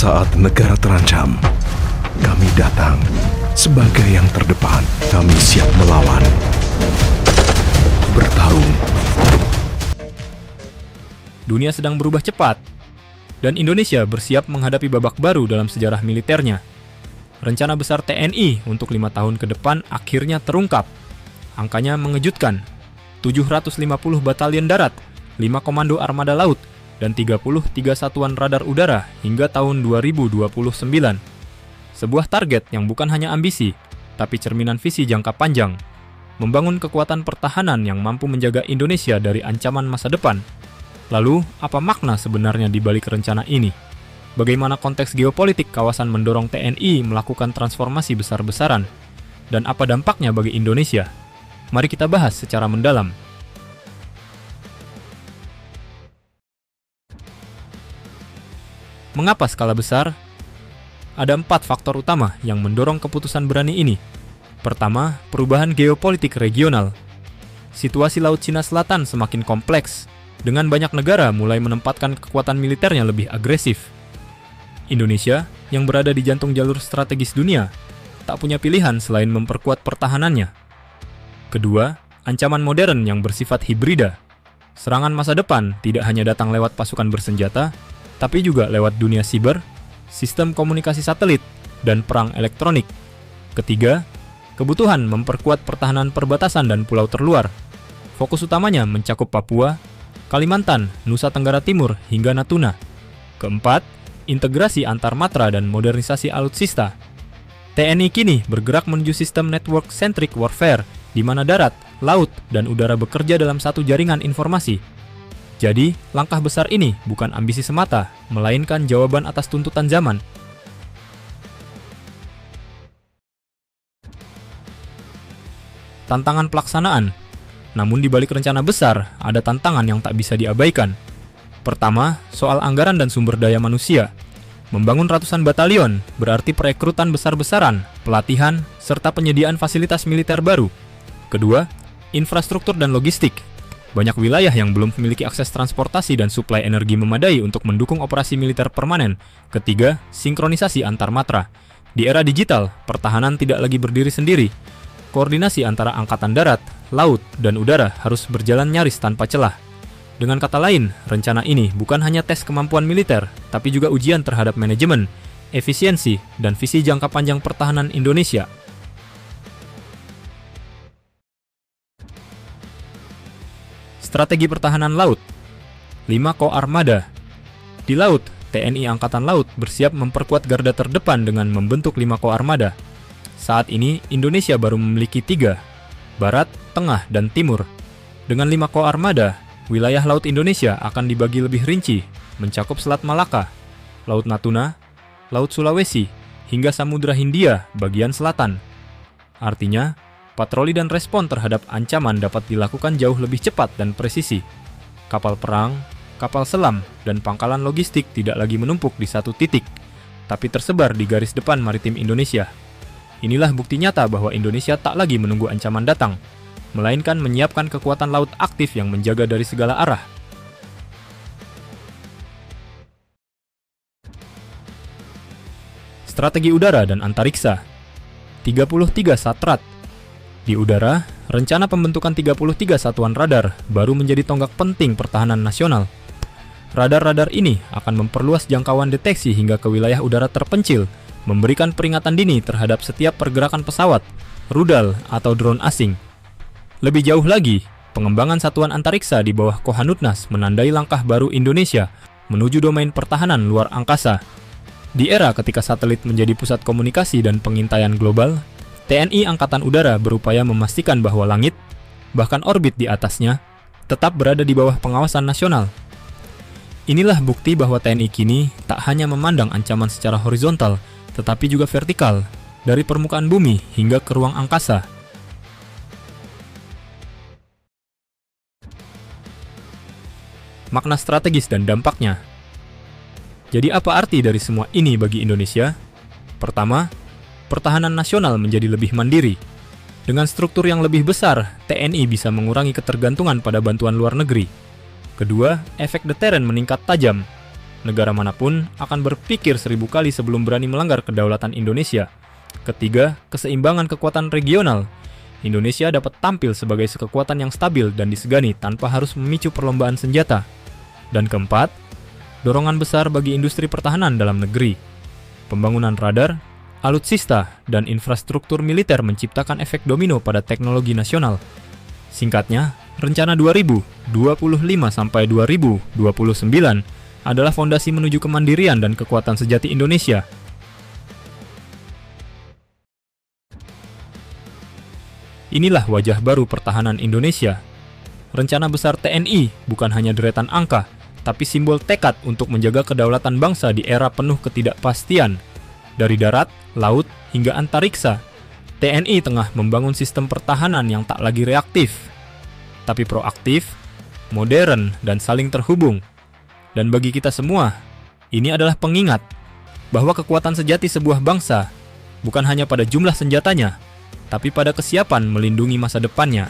Saat negara terancam, kami datang sebagai yang terdepan. Kami siap melawan, bertarung. Dunia sedang berubah cepat, dan Indonesia bersiap menghadapi babak baru dalam sejarah militernya. Rencana besar TNI untuk 5 tahun ke depan akhirnya terungkap. Angkanya mengejutkan, 750 batalion darat, 5 komando armada laut, dan 33 satuan radar udara hingga tahun 2029. Sebuah target yang bukan hanya ambisi, tapi cerminan visi jangka panjang. Membangun kekuatan pertahanan yang mampu menjaga Indonesia dari ancaman masa depan. Lalu, apa makna sebenarnya di balik rencana ini? Bagaimana konteks geopolitik kawasan mendorong TNI melakukan transformasi besar-besaran? Dan apa dampaknya bagi Indonesia? Mari kita bahas secara mendalam. Mengapa skala besar? Ada 4 faktor utama yang mendorong keputusan berani ini. Pertama, perubahan geopolitik regional. Situasi Laut Cina Selatan semakin kompleks, dengan banyak negara mulai menempatkan kekuatan militernya lebih agresif. Indonesia, yang berada di jantung jalur strategis dunia, tak punya pilihan selain memperkuat pertahanannya. Kedua, ancaman modern yang bersifat hibrida. Serangan masa depan tidak hanya datang lewat pasukan bersenjata, tapi juga lewat dunia siber, sistem komunikasi satelit, dan perang elektronik. Ketiga, kebutuhan memperkuat pertahanan perbatasan dan pulau terluar. Fokus utamanya mencakup Papua, Kalimantan, Nusa Tenggara Timur, hingga Natuna. Keempat, integrasi antar matra dan modernisasi alutsista. TNI kini bergerak menuju sistem network-centric warfare, di mana darat, laut, dan udara bekerja dalam satu jaringan informasi. Jadi, langkah besar ini bukan ambisi semata, melainkan jawaban atas tuntutan zaman. Tantangan pelaksanaan. Namun di balik rencana besar, ada tantangan yang tak bisa diabaikan. Pertama, soal anggaran dan sumber daya manusia. Membangun ratusan batalion berarti perekrutan besar-besaran, pelatihan, serta penyediaan fasilitas militer baru. Kedua, infrastruktur dan logistik. Banyak wilayah yang belum memiliki akses transportasi dan suplai energi memadai untuk mendukung operasi militer permanen. Ketiga, sinkronisasi antar matra. Di era digital, pertahanan tidak lagi berdiri sendiri. Koordinasi antara angkatan darat, laut, dan udara harus berjalan nyaris tanpa celah. Dengan kata lain, rencana ini bukan hanya tes kemampuan militer, tapi juga ujian terhadap manajemen, efisiensi, dan visi jangka panjang pertahanan Indonesia. Strategi pertahanan laut. 5 Koarmada. Di laut, TNI Angkatan Laut bersiap memperkuat garda terdepan dengan membentuk 5 Koarmada. Saat ini, Indonesia baru memiliki 3, Barat, Tengah, dan Timur. Dengan 5 Koarmada, wilayah laut Indonesia akan dibagi lebih rinci, mencakup Selat Malaka, Laut Natuna, Laut Sulawesi, hingga Samudra Hindia bagian selatan. Artinya, patroli dan respon terhadap ancaman dapat dilakukan jauh lebih cepat dan presisi. Kapal perang, kapal selam, dan pangkalan logistik tidak lagi menumpuk di satu titik, tapi tersebar di garis depan maritim Indonesia. Inilah bukti nyata bahwa Indonesia tak lagi menunggu ancaman datang, melainkan menyiapkan kekuatan laut aktif yang menjaga dari segala arah. Strategi udara dan antariksa. 33 Satrat. Di udara, rencana pembentukan 33 satuan radar baru menjadi tonggak penting pertahanan nasional. Radar-radar ini akan memperluas jangkauan deteksi hingga ke wilayah udara terpencil, memberikan peringatan dini terhadap setiap pergerakan pesawat, rudal, atau drone asing. Lebih jauh lagi, pengembangan satuan antariksa di bawah Kohanutnas menandai langkah baru Indonesia menuju domain pertahanan luar angkasa. Di era ketika satelit menjadi pusat komunikasi dan pengintaian global, TNI Angkatan Udara berupaya memastikan bahwa langit, bahkan orbit di atasnya, tetap berada di bawah pengawasan nasional. Inilah bukti bahwa TNI kini tak hanya memandang ancaman secara horizontal, tetapi juga vertikal, dari permukaan bumi hingga ke ruang angkasa. Makna strategis dan dampaknya. Jadi apa arti dari semua ini bagi Indonesia? Pertama, pertahanan nasional menjadi lebih mandiri. Dengan struktur yang lebih besar, TNI bisa mengurangi ketergantungan pada bantuan luar negeri. Kedua, efek deteren meningkat tajam. negara manapun akan berpikir 1000 kali sebelum berani melanggar kedaulatan Indonesia. Ketiga, keseimbangan kekuatan regional. Indonesia dapat tampil sebagai sekekuatan yang stabil dan disegani tanpa harus memicu perlombaan senjata. Dan keempat, dorongan besar bagi industri pertahanan dalam negeri. Pembangunan radar, alutsista, dan infrastruktur militer menciptakan efek domino pada teknologi nasional. Singkatnya, rencana 2025 sampai 2029 adalah fondasi menuju kemandirian dan kekuatan sejati Indonesia. Inilah wajah baru pertahanan Indonesia. Rencana besar TNI bukan hanya deretan angka, tapi simbol tekad untuk menjaga kedaulatan bangsa di era penuh ketidakpastian. Dari darat, laut, hingga antariksa, TNI tengah membangun sistem pertahanan yang tak lagi reaktif, tapi proaktif, modern, dan saling terhubung. Dan bagi kita semua, ini adalah pengingat bahwa kekuatan sejati sebuah bangsa bukan hanya pada jumlah senjatanya, tapi pada kesiapan melindungi masa depannya.